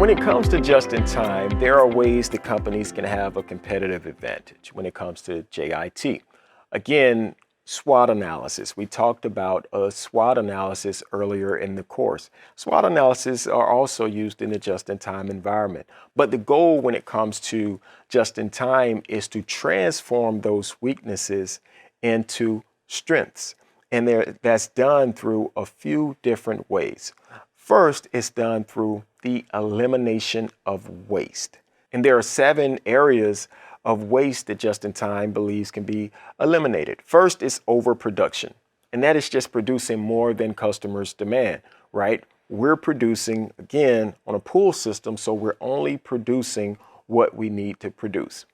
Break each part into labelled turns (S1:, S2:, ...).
S1: When it comes to just-in-time, there are ways that companies can have a competitive advantage when it comes to JIT. Again, SWOT analysis. We talked about a SWOT analysis earlier in the course. SWOT analysis are also used in the just-in-time environment. But the goal when it comes to just-in-time is to transform those weaknesses into strengths. And that's done through a few different ways. First, it's done through the elimination of waste. And there are 7 areas of waste that just-in-time believes can be eliminated. First is overproduction, and that is just producing more than customers demand, right? We're producing, again, on a pool system, so we're only producing what we need to produce.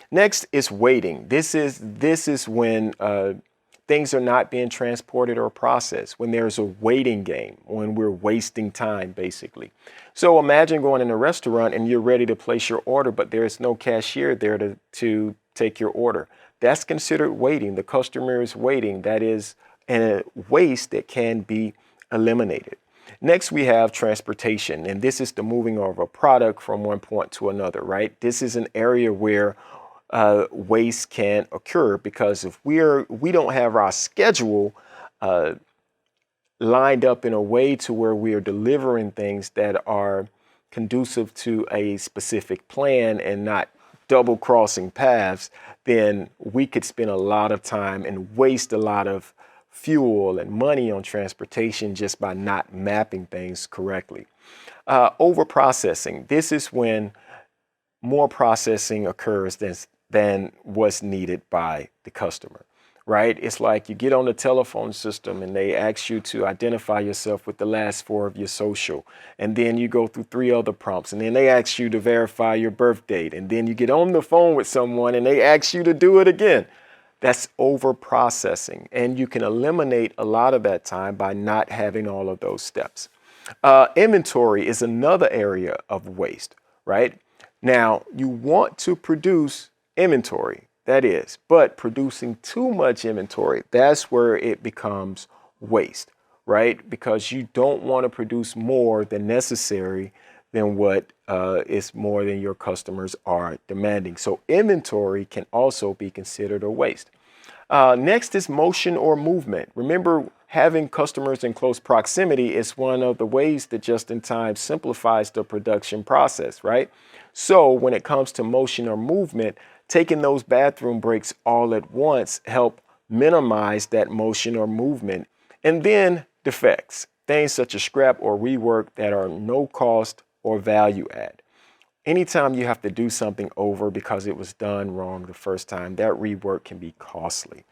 S1: Next is waiting. This is when things are not being transported or processed, when there's a waiting game, when we're wasting time, basically. So imagine going in a restaurant and you're ready to place your order, but there's no cashier there to take your order. That's considered waiting. The customer is waiting. That is a waste that can be eliminated. Next, we have transportation, and this is the moving of a product from one point to another, right? This is an area where waste can occur because if we don't have our schedule lined up in a way to where we are delivering things that are conducive to a specific plan and not double crossing paths, then we could spend a lot of time and waste a lot of fuel and money on transportation just by not mapping things correctly. Overprocessing. This is when more processing occurs than what's needed by the customer, right? It's like you get on the telephone system and they ask you to identify yourself with the last 4 of your social. And then you go through 3 other prompts and then they ask you to verify your birth date. And then you get on the phone with someone and they ask you to do it again. That's overprocessing. And you can eliminate a lot of that time by not having all of those steps. Inventory is another area of waste, right? Now, you want to produce inventory, that is, but producing too much inventory, that's where it becomes waste, right? Because you don't want to produce more than necessary than what is more than your customers are demanding. So inventory can also be considered a waste. Next is motion or movement. Remember, having customers in close proximity is one of the ways that just-in-time simplifies the production process, right? So when it comes to motion or movement, taking those bathroom breaks all at once help minimize that motion or movement. And then defects, things such as scrap or rework that are no cost or value add. Anytime you have to do something over because it was done wrong the first time, that rework can be costly.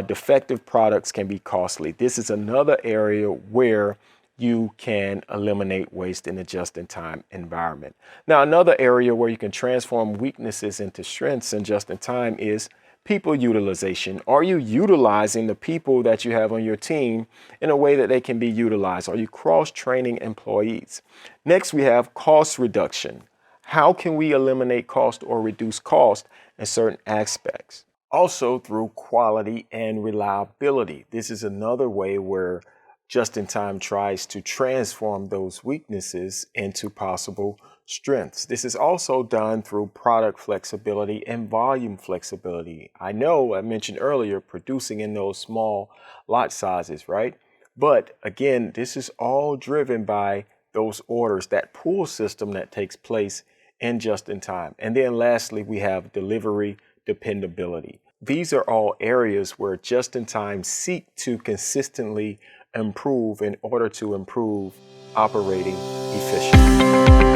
S1: Defective products can be costly. This is another area where you can eliminate waste in a just-in-time environment. Now, another area where you can transform weaknesses into strengths in just-in-time is people utilization. Are you utilizing the people that you have on your team in a way that they can be utilized? Are you cross-training employees? Next, we have cost reduction. How can we eliminate cost or reduce cost in certain aspects? Also through quality and reliability. This is another way where just-in-time tries to transform those weaknesses into possible strengths. This is also done through product flexibility and volume flexibility. I know I mentioned earlier producing in those small lot sizes, right? But again, this is all driven by those orders, that pull system that takes place in just-in-time. And then lastly, we have delivery dependability. These are all areas where just-in-time seek to consistently improve in order to improve operating efficiency.